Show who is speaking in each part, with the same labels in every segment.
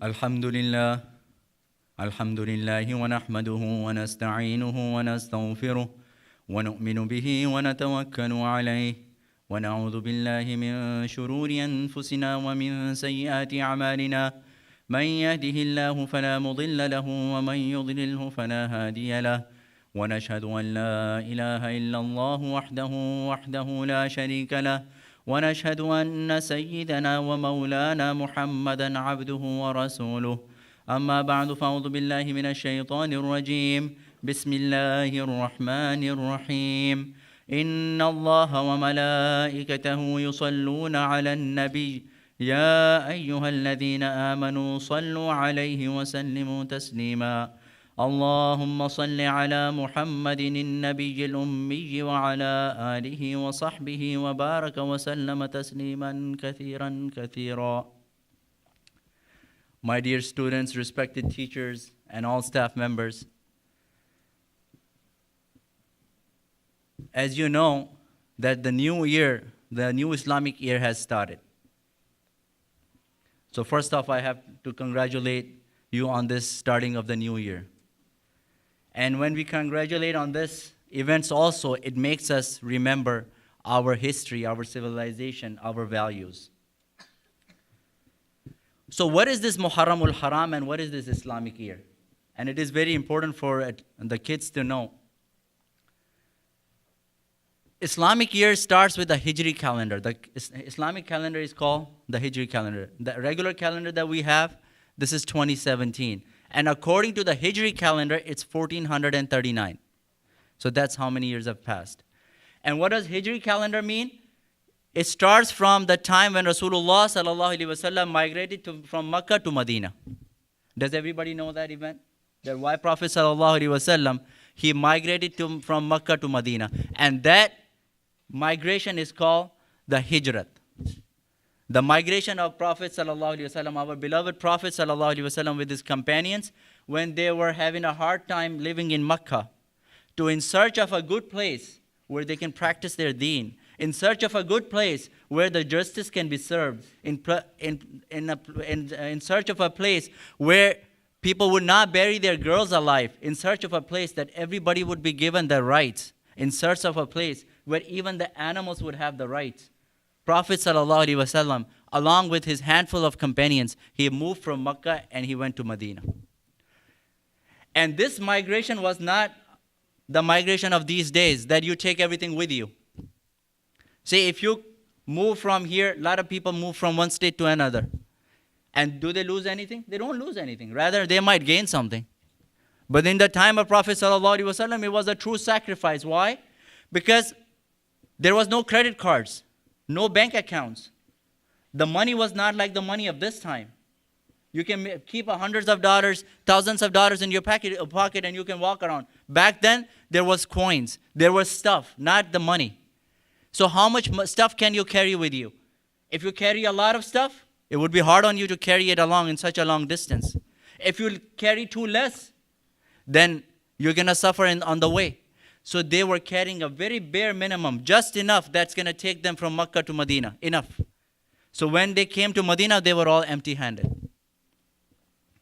Speaker 1: الحمد لله الحمد لله ونحمده ونستعينه ونستغفره ونؤمن به ونتوكل عليه ونعوذ بالله من شرور أنفسنا ومن سيئات أعمالنا من يهده الله فلا مضل له ومن يضلله فلا هادي له ونشهد أن لا إله إلا الله وحده لا شريك له ونشهد أن سيدنا ومولانا محمدا عبده ورسوله أما بعد فأعوذ بالله من الشيطان الرجيم بسم الله الرحمن الرحيم إن الله وملائكته يصلون على النبي يا أيها الذين آمنوا صلوا عليه وسلموا تسليما اللهم صل على محمد النبي الأمي وعلى آله وصحبه وبارك وسلم تسليما كثيرا كثيرا. My dear students, respected teachers, and all staff members, as you know, that the new year, the new Islamic year has started. So first off, I have to congratulate you on this starting of the new year. And when we congratulate on this events also, it makes us remember our history, our civilization, our values. So what is this Muharramul Haram and what is this Islamic year? And it is very important for the kids to know. Islamic year starts with the Hijri calendar. The Islamic calendar is called the Hijri calendar. The regular calendar that we have, this is 2017. And according to the Hijri calendar, it's 1439. So that's how many years have passed. And what does Hijri calendar mean? It starts from the time when Rasulullah sallallahu alaihi wasallam migrated from Mecca to Medina. Does everybody know that event? That why Prophet sallallahu alaihi wasallam, he migrated from Mecca to Medina. And that migration is called the Hijrat. The migration of Prophet sallallahu alaihi wasallam, our beloved Prophet sallallahu alaihi wasallam with his companions, when they were having a hard time living in Mecca, to in search of a good place where they can practice their deen, in search of a good place where the justice can be served, in search of a place where people would not bury their girls alive, in search of a place that everybody would be given the rights, in search of a place where even the animals would have the rights. Prophet sallallahu alaihi wasallam, along with his handful of companions, he moved from Mecca and he went to Medina. And this migration was not the migration of these days that you take everything with you. See, if you move from here, a lot of people move from one state to another. And do they lose anything? They don't lose anything. Rather, they might gain something. But in the time of Prophet sallallahu alaihi wasallam, it was a true sacrifice. Why? Because there was no credit cards. No bank accounts. The money was not like the money of this time. You can keep hundreds of dollars, thousands of dollars in your pocket and you can walk around. Back then, there was coins. There was stuff, not the money. So how much stuff can you carry with you? If you carry a lot of stuff, it would be hard on you to carry it along in such a long distance. If you carry too less, then you're going to suffer on the way. So they were carrying a very bare minimum, just enough that's going to take them from Mecca to Medina, enough. So when they came to Medina, they were all empty-handed.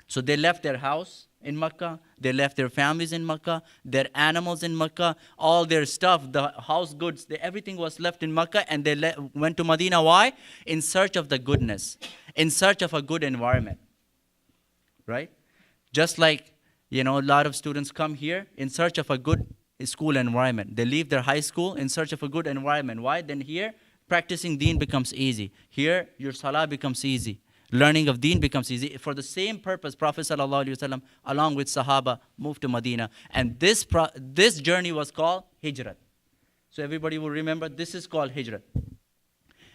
Speaker 1: So they left their house in Mecca, they left their families in Mecca, their animals in Mecca, all their stuff, the house goods, everything was left in Mecca, and they went to Medina. Why? In search of the goodness, in search of a good environment, right? Just like, a lot of students come here in search of a good school environment. They leave their high school in search of a good environment. Why? Then here, practicing deen becomes easy. Here, your salah becomes easy. Learning of deen becomes easy. For the same purpose, Prophet sallallahu alaihi wasallam, along with Sahaba, moved to Medina. And this journey was called Hijrat. So everybody will remember, this is called Hijrat.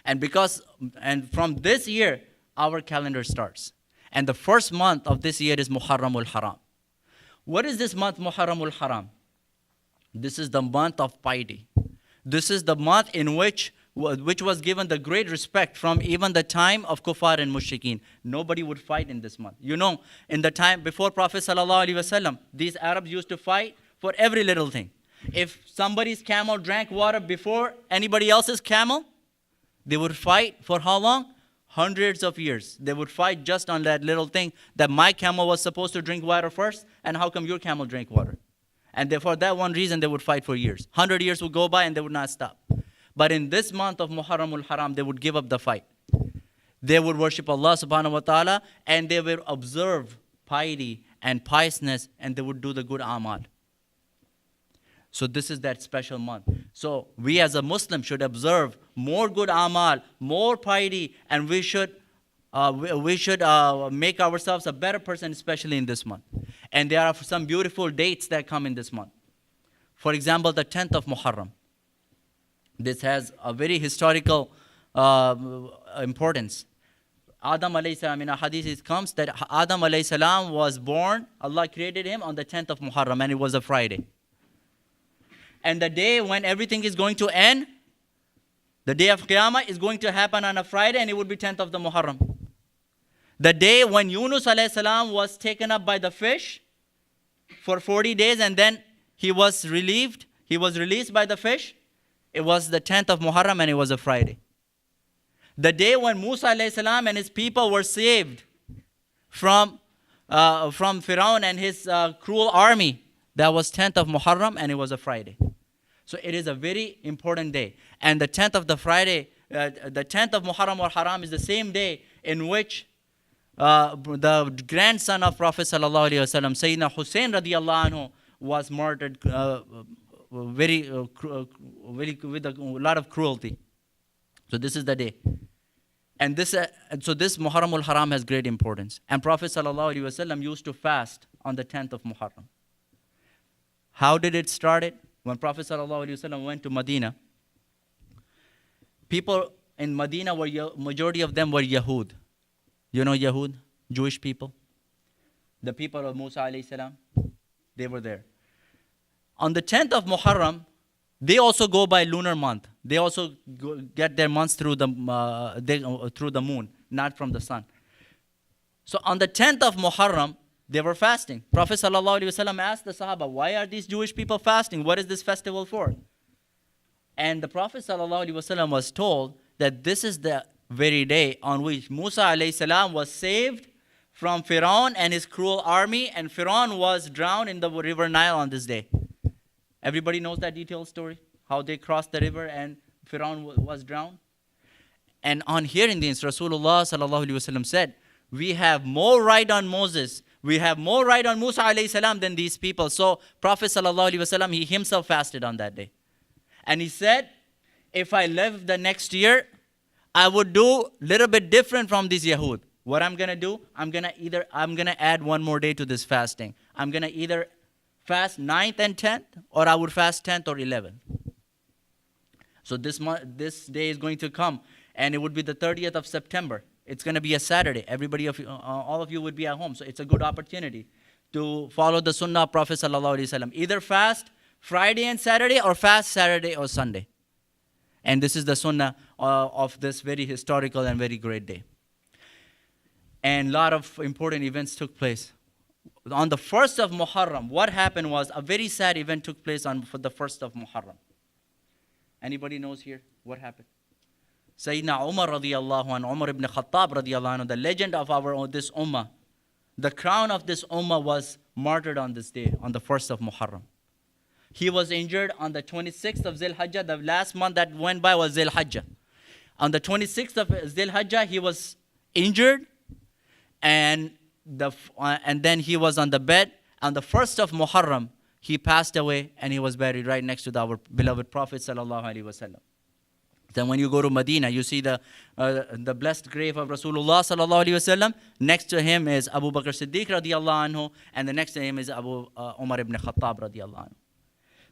Speaker 1: And from this year, our calendar starts. And the first month of this year is Muharramul Haram. What is this month, Muharramul Haram? This is the month of piety. This is the month in which was given the great respect from even the time of kuffar and mushrikeen. Nobody would fight in this month. In the time before Prophet sallallahu alaihi wasallam, these Arabs used to fight for every little thing. If somebody's camel drank water before anybody else's camel, they would fight for how long? Hundreds of years. They would fight just on that little thing, that my camel was supposed to drink water first, and how come your camel drank water? And therefore, that one reason, they would fight for years. 100 years would go by and they would not stop. But in this month of Muharramul Haram, they would give up the fight. They would worship Allah subhanahu wa ta'ala, and they would observe piety and piousness, and they would do the good amal. So this is that special month. So we as a Muslim should observe more good amal, more piety, and we should make ourselves a better person, especially in this month. And there are some beautiful dates that come in this month. For example, the 10th of Muharram. This has a very historical importance. Adam alayhi salam, in a hadith it comes that Adam alayhi salam was born, Allah created him on the 10th of Muharram, and it was a Friday. And the day when everything is going to end, the day of Qiyamah, is going to happen on a Friday, and it would be 10th of the Muharram. The day when Yunus alayhi salam was taken up by the fish for 40 days, and then he was released by the fish, it was the 10th of Muharram, and it was a Friday. The day when Musa alayhi salam and his people were saved from Pharaoh and his cruel army, that was 10th of Muharram, and it was a Friday. So it is a very important day. And the 10th of the Friday, the 10th of Muharram or Haram is the same day in which the grandson of Prophet sallallahu alaihi wasallam, Sayyidina Hussain radiyallahu anhu, was murdered with a lot of cruelty. So this is the day. And so this Muharramul Haram has great importance. And Prophet sallallahu alaihi wasallam used to fast on the 10th of Muharram. How did it start? When Prophet ﷺ went to Medina, people in Medina, majority of them were Yahud. You know Yahud? Jewish people. The people of Musa alayhi salam, they were there. On the 10th of Muharram, they also go by lunar month. They also get their months through the moon, not from the sun. So on the 10th of Muharram, they were fasting. Prophet ﷺ asked the Sahaba, why are these Jewish people fasting? What is this festival for? And the Prophet ﷺ was told that this is the very day on which Musa alayhi salam was saved from Pharaoh and his cruel army, and Pharaoh was drowned in the river Nile on this day. Everybody knows that detailed story? How they crossed the river and Pharaoh was drowned? And on hearing this, Rasulullah ﷺ said, we have more right on Moses, we have more right on Musa alayhi salam than these people. So Prophet sallallahu alaihi wasallam, he himself fasted on that day. And he said, if I live the next year, I would do a little bit different from these Yahud. What I'm going to do, I'm going to add one more day to this fasting. I'm going to either fast 9th and 10th, or I would fast 10th or 11th. So this day is going to come, and it would be the 30th of September. It's going to be a Saturday. All of you would be at home. So it's a good opportunity to follow the Sunnah of Prophet sallallahu alaihi wasallam. Either fast Friday and Saturday, or fast Saturday or Sunday. And this is the Sunnah of this very historical and very great day. And a lot of important events took place. On the 1st of Muharram, what happened was a very sad event took place for the 1st of Muharram. Anybody knows here what happened? Sayyidina Umar radiyallahu anhu, Umar ibn Khattab radiyallahu anhu, the legend of this ummah, the crown of this ummah, was martyred on this day, on the 1st of Muharram. He was injured on the 26th of Zil Hajjah. The last month that went by was Zil Hajjah. On the 26th of Zil Hajjah, he was injured, and then he was on the bed. On the 1st of Muharram, he passed away, and he was buried right next to our beloved Prophet sallallahu alaihi wasallam. Then when you go to Medina, you see the blessed grave of Rasulullah sallallahu alaihi wasallam. Next to him is Abu Bakr Siddiq radiyallahu anhu, and the next to him is Umar ibn Khattab radiyallahu anhu.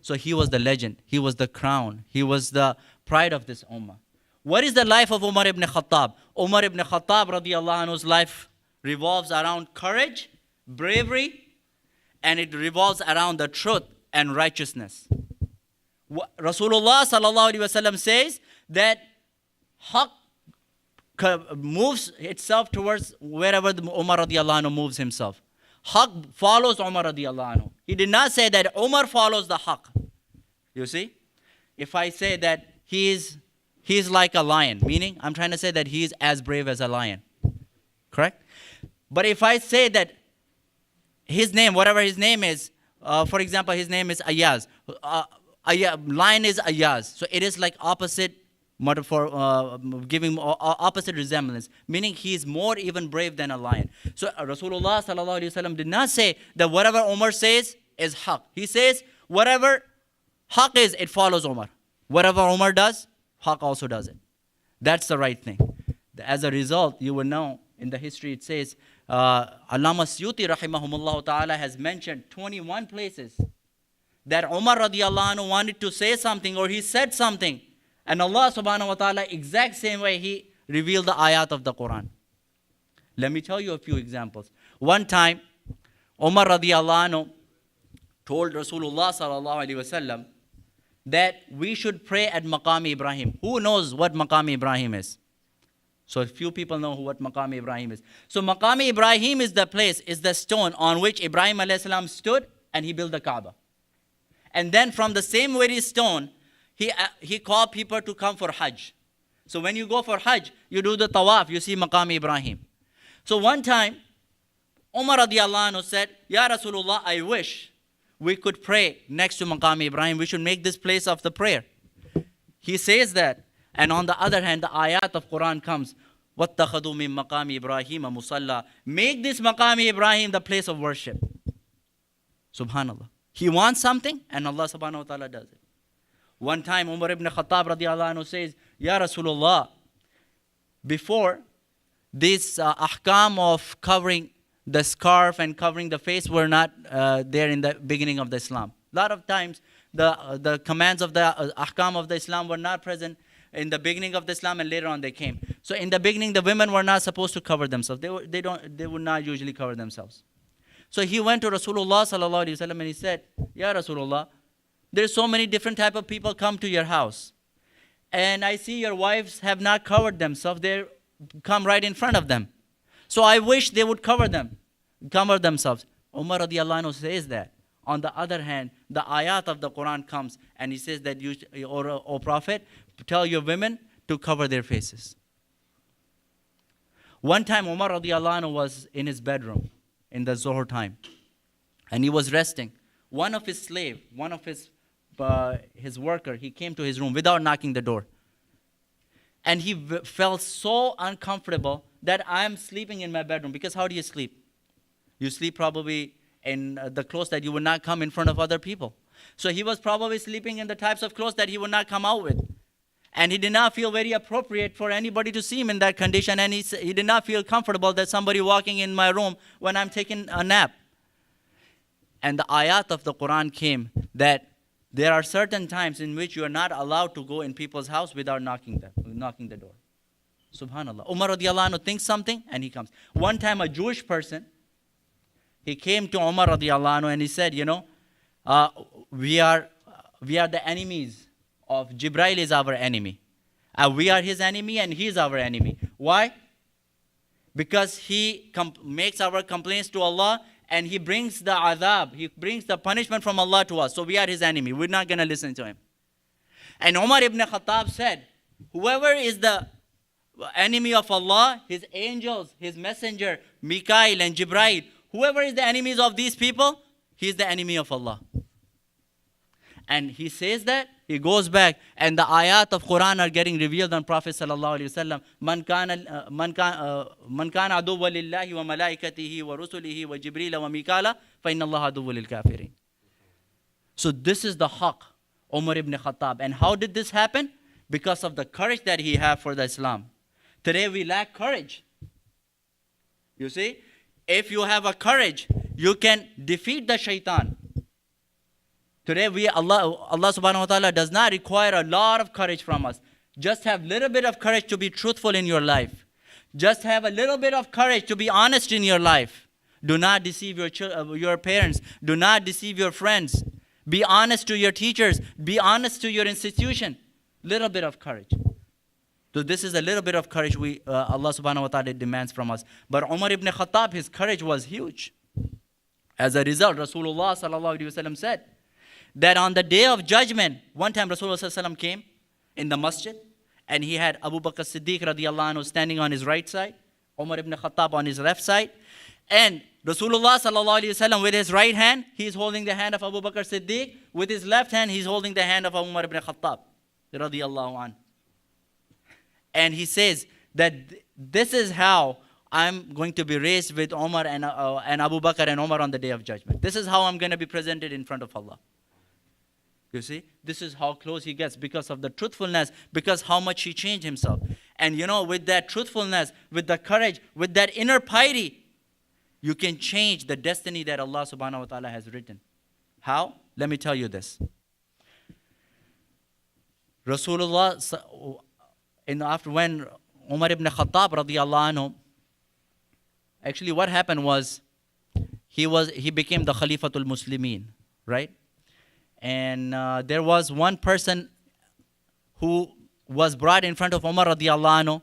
Speaker 1: So he was the legend. He was the crown. He was the pride of this ummah. What is the life of Umar ibn Khattab? Umar ibn Khattab radiyallahu anhu's life revolves around courage, bravery, and it revolves around the truth and righteousness. Rasulullah sallallahu alaihi wasallam says that haqq moves itself towards wherever Umar radiyallahu anhu moves himself. Haqq follows Umar radiyallahu anhu. He did not say that Umar follows the haqq. You see? If I say that he he's like a lion. Meaning, I'm trying to say that he's as brave as a lion. Correct? But if I say that his name, whatever his name is, for example, his name is Ayaz. Lion is Ayaz. So it is like opposite metaphor, giving opposite resemblance. Meaning he is more even brave than a lion. So Rasulullah sallallahu alaihi wasallam did not say that whatever Umar says is haq. He says whatever haq is, it follows Umar. Whatever Umar does, haq also does it. That's the right thing. As a result, you will know in the history it says, Allama Suyuti rahimahumullah ta'ala has mentioned 21 places that Umar radiallahu anhu wanted to say something or he said something. And Allah subhanahu wa ta'ala, exact same way, He revealed the ayat of the Quran. Let me tell you a few examples. One time, Umar radiallahu anhu told Rasulullah sallallahu alaihi wasallam that we should pray at Maqam Ibrahim. Who knows what Maqam Ibrahim is? So a few people know what Maqam Ibrahim is. So Maqam Ibrahim is the place, is the stone on which Ibrahim alayhi salam stood and he built the Kaaba. And then from the same very stone, he called people to come for Hajj. So when you go for Hajj, you do the tawaf, you see Maqam Ibrahim. So one time, Umar radiallahu anhu said, Ya Rasulullah, I wish we could pray next to Maqam Ibrahim. We should make this place of the prayer. He says that. And on the other hand, the ayat of Quran comes, وَاتَّخَذُوا مِن مَقَامِ إِبْرَاهِيمَ مُصَلَّى. Make this Maqam Ibrahim the place of worship. Subhanallah. He wants something and Allah subhanahu wa ta'ala does it. One time Umar ibn Khattab radiallahu anhu says, Ya Rasulullah, before this ahkam of covering the scarf and covering the face were not there in the beginning of the Islam. A lot of times the commands of the ahkam of the Islam were not present in the beginning of the Islam and later on they came. So in the beginning the women were not supposed to cover themselves. They would not usually cover themselves. So he went to Rasulullah sallallahu alaihi wasallam and he said, Ya Rasulullah, there's so many different type of people come to your house. And I see your wives have not covered themselves. They come right in front of them. So I wish they would cover themselves. Umar radiallahu anhu says that. On the other hand, the ayat of the Quran comes and he says that, O Prophet, tell your women to cover their faces. One time Umar radiallahu anhu was in his bedroom in the Zohar time. And he was resting. One of his slave, one of his worker, he came to his room without knocking the door. And he felt so uncomfortable that I'm sleeping in my bedroom. Because how do you sleep? You sleep probably in the clothes that you would not come in front of other people. So he was probably sleeping in the types of clothes that he would not come out with. And he did not feel very appropriate for anybody to see him in that condition. And he did not feel comfortable that somebody walking in my room when I'm taking a nap. And the ayat of the Quran came that there are certain times in which you are not allowed to go in people's house without knocking the door. Subhanallah. Umar radiallahu anhu thinks something and he comes. One time a Jewish person, he came to Umar radiallahu anhu and he said, we are the enemies of Jibreel is our enemy. We are his enemy and he is our enemy. Why? Because he makes our complaints to Allah and he brings the adhab, he brings the punishment from Allah to us. So we are his enemy. We're not going to listen to him. And Umar ibn Khattab said, whoever is the enemy of Allah, his angels, his messenger, Mikael and Jibreel, whoever is the enemies of these people, he is the enemy of Allah. And he says that, he goes back, and the ayat of Quran are getting revealed on Prophet sallallahu alaihi wasallam. Man kana aduwwa lillahi wa malaikatihi wa rusulihi wa Jibreel wa Mikala fa inna Allah aduwwa lil kafirin. So this is the haqq, Umar ibn Khattab. And how did this happen? Because of the courage that he had for the Islam. Today we lack courage. You see, if you have a courage, you can defeat the shaitan. Today, Allah subhanahu wa ta'ala does not require a lot of courage from us. Just have a little bit of courage to be truthful in your life. Just have a little bit of courage to be honest in your life. Do not deceive your parents. Do not deceive your friends. Be honest to your teachers. Be honest to your institution. Little bit of courage. So this is a little bit of courage Allah subhanahu wa ta'ala demands from us. But Umar ibn Khattab, his courage was huge. As a result, Rasulullah sallallahu alaihi wasallam said, that on the day of judgment, one time Rasulullah sallallahu alaihi wasallam came in the masjid and he had Abu Bakr Siddiq radiallahu anhu standing on his right side, Umar ibn Khattab on his left side, and Rasulullah sallallahu alaihi wasallam with his right hand, he's holding the hand of Abu Bakr Siddiq. With his left hand, he's holding the hand of Umar ibn Khattab radiallahu anhu. And he says that this is how I'm going to be raised with Umar and Abu Bakr and Umar on the day of judgment. This is how I'm going to be presented in front of Allah. You see, this is how close he gets because of the truthfulness, because how much he changed himself. And you know, with that truthfulness, with the courage, with that inner piety, you can change the destiny that Allah subhanahu wa ta'ala has written. How? Let me tell you this. Rasulullah, after when Umar ibn Khattab radiallahu anhu, actually what happened was, he became the Khalifatul Muslimin, right? And there was one person who was brought in front of Umar radiallahu anhu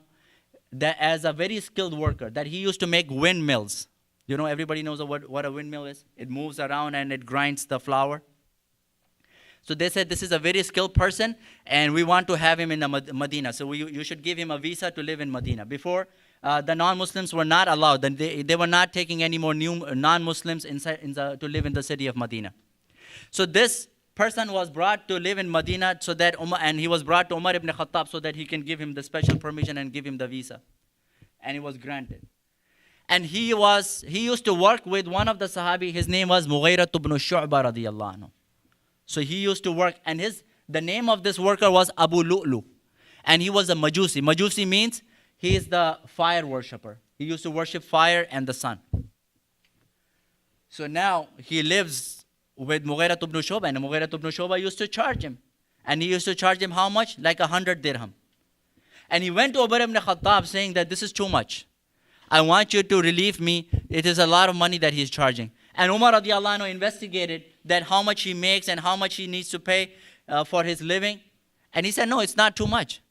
Speaker 1: that as a very skilled worker, that he used to make windmills. You know, everybody knows what a windmill is. It moves around and it grinds the flour. So they said, this is a very skilled person, and we want to have him in Medina. So you should give him a visa to live in Medina. Before, the non-Muslims were not allowed. They were not taking any more new non-Muslims to live in the city of Medina. So this person was brought to live in Medina, so that and he was brought to Umar ibn Khattab so that he can give him the special permission and give him the visa. And it was granted. And he used to work with one of the Sahabi. His name was Mughira ibn Shu'ba radiyallahu anhu. So he used to work, and the name of this worker was Abu Lu'lu. And he was a Majusi. Majusi means he is the fire worshipper. He used to worship fire and the sun. So now he lives with Mughira ibn Shu'ba, and Mughira ibn Shu'ba used to charge him. And he used to charge him how much? Like 100 dirham. And he went to Umar ibn Khattab saying that this is too much. I want you to relieve me. It is a lot of money that he's charging. And Umar radiallahu anhu investigated that how much he makes and how much he needs to pay for his living. And he said, no, it's not too much.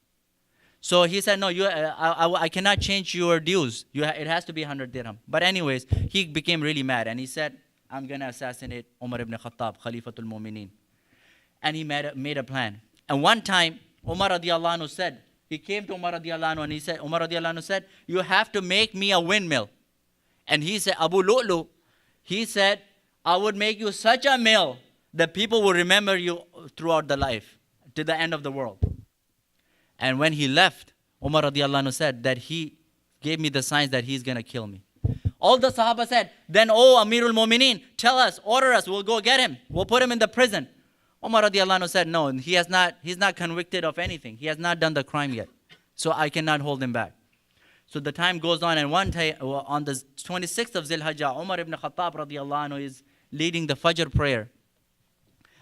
Speaker 1: So he said, no, I cannot change your dues. It has to be 100 dirham. But anyways, he became really mad. And he said, I'm going to assassinate Umar ibn Khattab, Khalifatul Mu'mineen. And he made a plan. And one time, Umar radiallahu anhu said, he came to Umar radiallahu anhu and he said, Umar radiallahu anhu said, you have to make me a windmill. And he said, Abu Lu'lu, he said, I would make you such a mill that people will remember you throughout the life, to the end of the world. And when he left, Umar radiallahu anhu said that he gave me the signs that he's going to kill me. All the Sahaba said, then, oh, Amirul Mu'mineen, tell us, order us, we'll go get him. We'll put him in the prison. Umar radiallahu anhu said, no, he's not convicted of anything. He has not done the crime yet. So I cannot hold him back. So the time goes on, and one day, on the 26th of Zil-Hajjah, Umar ibn Khattab radiallahu anhu is leading the Fajr prayer.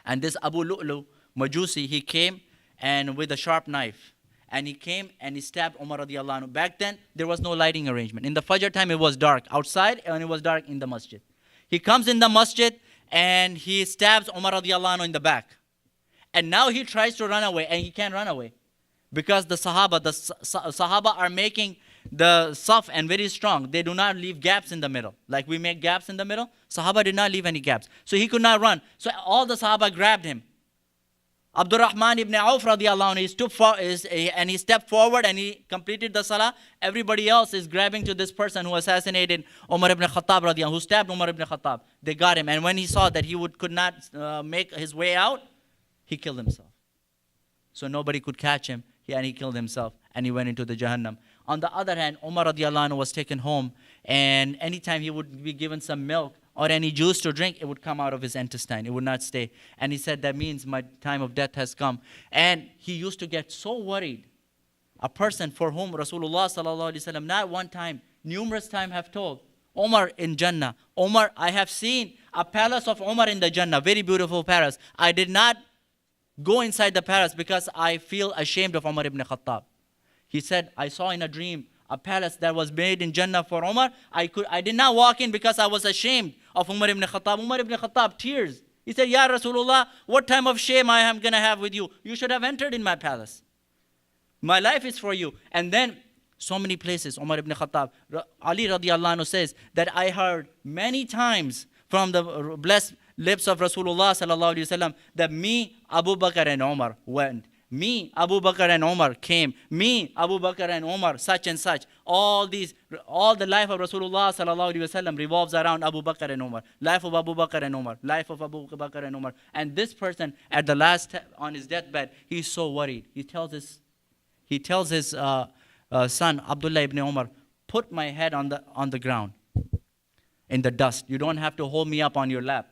Speaker 1: And this Abu Lu'lu, Majusi, he came and with a sharp knife. And he came and he stabbed Umar radiallahu anhu. Back then, there was no lighting arrangement. In the Fajr time, it was dark outside and it was dark in the masjid. He comes in the masjid and he stabs Umar radiallahu anhu in the back. And now he tries to run away, and he can't run away. Because the Sahaba are making the saf and very strong. They do not leave gaps in the middle. Like we make gaps in the middle. Sahaba did not leave any gaps. So he could not run. So all the Sahaba grabbed him. Abdurrahman ibn Auf radiallahu anhu, and he stepped forward and he completed the salah. Everybody else is grabbing to this person who assassinated Umar ibn Khattab radiallahu anhu, who stabbed Umar ibn Khattab. They got him. And when he saw that he could not make his way out, he killed himself. So nobody could catch him. And he killed himself. And he went into the Jahannam. On the other hand, Umar radiallahu anhu was taken home. And anytime he would be given some milk or any juice to drink, it would come out of his intestine. It would not stay. And he said, that means my time of death has come. And he used to get so worried. A person for whom Rasulullah sallallahu alaihi wasallam, not one time, numerous times have told, Umar in Jannah. Umar, I have seen a palace of Umar in the Jannah. Very beautiful palace. I did not go inside the palace because I feel ashamed of Umar ibn Khattab. He said, I saw in a dream a palace that was made in Jannah for Umar. I did not walk in because I was ashamed of Umar ibn Khattab. Umar ibn Khattab, tears. He said, Ya Rasulullah, what time of shame I am going to have with you? You should have entered in my palace. My life is for you. And then, so many places, Umar ibn Khattab, Ali radiallahu anhu says that I heard many times from the blessed lips of Rasulullah sallallahu alaihi wasallam that me, Abu Bakr and Umar went Me, Abu Bakr and Omar came. Me, Abu Bakr and Omar, such and such. All the life of Rasulullah sallallahu alaihi wasallam revolves around Abu Bakr and Omar. Life of Abu Bakr and Omar. Life of Abu Bakr and Omar. And this person, at the last, on his deathbed, he's so worried. He tells his son, Abdullah ibn Omar, put my head on the ground, in the dust. You don't have to hold me up on your lap.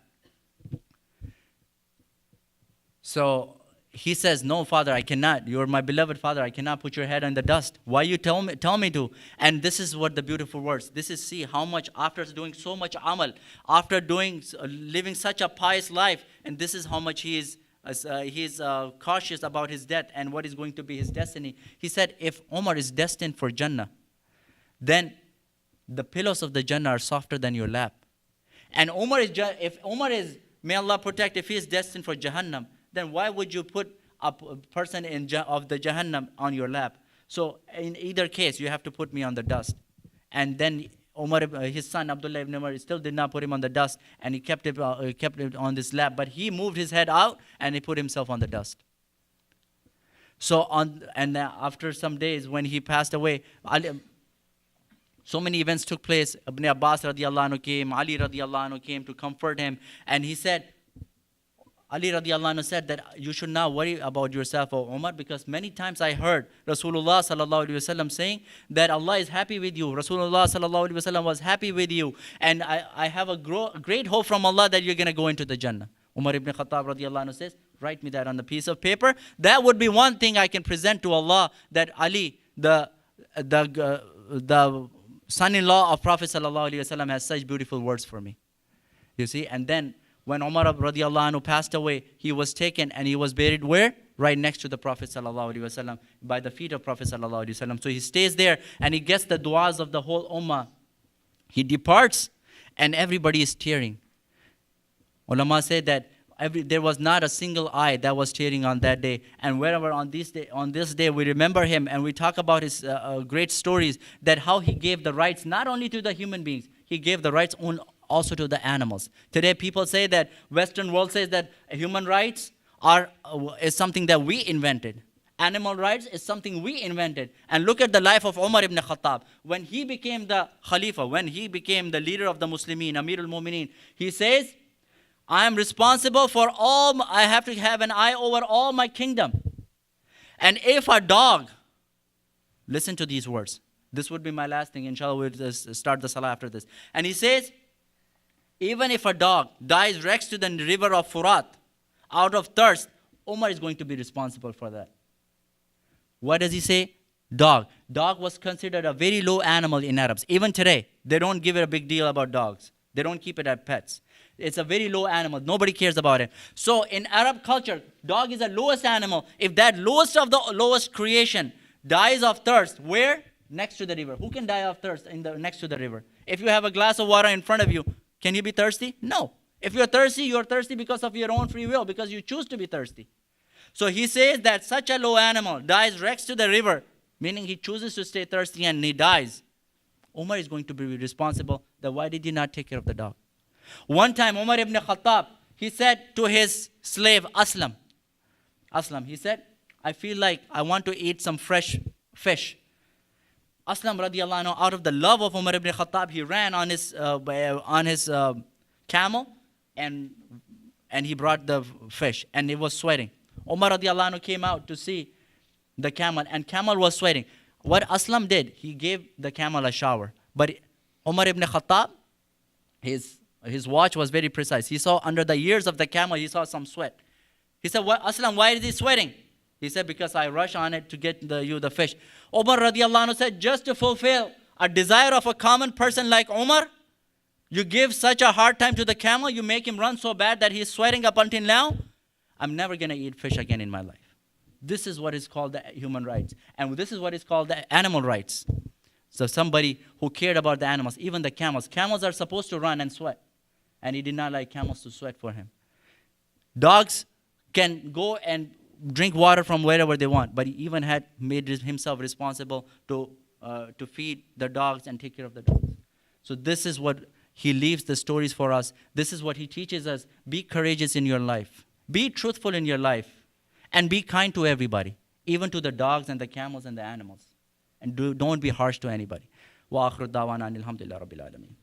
Speaker 1: So he says, no, father, I cannot. You're my beloved father. I cannot put your head in the dust. Why you tell me to? And this is what the beautiful words. This is, see how much, after doing so much amal, after living such a pious life, and this is how much he is cautious about his death and what is going to be his destiny. He said, if Omar is destined for Jannah, then the pillows of the Jannah are softer than your lap. And if Omar is, may Allah protect, if he is destined for Jahannam, then why would you put a person of the Jahannam on your lap? So in either case, you have to put me on the dust. And then Omar, his son Abdullah ibn Umar, still did not put him on the dust, and he kept it on his lap. But he moved his head out and he put himself on the dust. So after some days, when he passed away, so many events took place. Ibn Abbas radiallahu anhu came, Ali radiallahu anhu came to comfort him, and he said, Ali radiallahu anhu said that you should not worry about yourself, O Umar, because many times I heard Rasulullah sallallahu alaihi wasallam saying that Allah is happy with you. Rasulullah sallallahu alaihi wasallam was happy with you, and I have a great hope from Allah that you're going to go into the Jannah. Umar ibn Khattab radiallahu anhu says, write me that on a piece of paper. That would be one thing I can present to Allah, that Ali, the son-in-law of Prophet sallallahu alaihi wasallam, has such beautiful words for me. You see, and then when Umar radiallahu anhu passed away, he was taken and he was buried where? Right next to the Prophet sallallahu alaihi wasallam, by the feet of Prophet sallallahu alaihi wasallam. So he stays there and he gets the du'as of the whole ummah. He departs and everybody is tearing. Ulama say that there was not a single eye that was tearing on that day. And wherever on this day we remember him and we talk about his great stories, that how he gave the rights not only to the human beings, he gave the rights also to the animals. Today people say that Western world says that human rights is something that we invented. Animal rights is something we invented. And look at the life of Umar ibn Khattab. When he became the Khalifa, when he became the leader of the Muslimin, Amirul Mu'mineen, he says, I am responsible for all, I have to have an eye over all my kingdom. And if a dog, listen to these words. This would be my last thing. Inshallah, we'll start the salah after this. And he says, even if a dog dies next to the river of Furat out of thirst, Umar is going to be responsible for that. What does he say? Dog. Dog was considered a very low animal in Arabs. Even today, they don't give it a big deal about dogs. They don't keep it as pets. It's a very low animal. Nobody cares about it. So in Arab culture, dog is the lowest animal. If that lowest of the lowest creation dies of thirst, where? Next to the river. Who can die of thirst next to the river? If you have a glass of water in front of you, can you be thirsty? No. If you're thirsty because of your own free will, because you choose to be thirsty. So he says that such a low animal dies next to the river, meaning he chooses to stay thirsty and he dies. Umar is going to be responsible. Then why did he not take care of the dog? One time Umar ibn Khattab, he said to his slave Aslam, he said, I feel like I want to eat some fresh fish. Aslam radiallahu anhu, out of the love of Umar ibn Khattab, he ran on his camel and he brought the fish and it was sweating. Umar radiallahu anhu came out to see the camel and camel was sweating. What Aslam did, he gave the camel a shower. But Umar ibn Khattab, his watch was very precise. He saw under the ears of the camel, he saw some sweat. He said, Aslam, why is he sweating? He said, because I rush on it to get the fish. Umar radiallahu anhu said, just to fulfill a desire of a common person like Umar, you give such a hard time to the camel, you make him run so bad that he's sweating up until now. I'm never going to eat fish again in my life. This is what is called the human rights. And this is what is called the animal rights. So somebody who cared about the animals, even the camels. Camels are supposed to run and sweat. And he did not like camels to sweat for him. Dogs can go and drink water from wherever they want. But he even had made himself responsible to feed the dogs and take care of the dogs. So this is what he leaves the stories for us. This is what he teaches us. Be courageous in your life. Be truthful in your life. And be kind to everybody, even to the dogs and the camels and the animals. And don't be harsh to anybody. Wa akhiru da'wana alhamdulillahi rabbil alameen.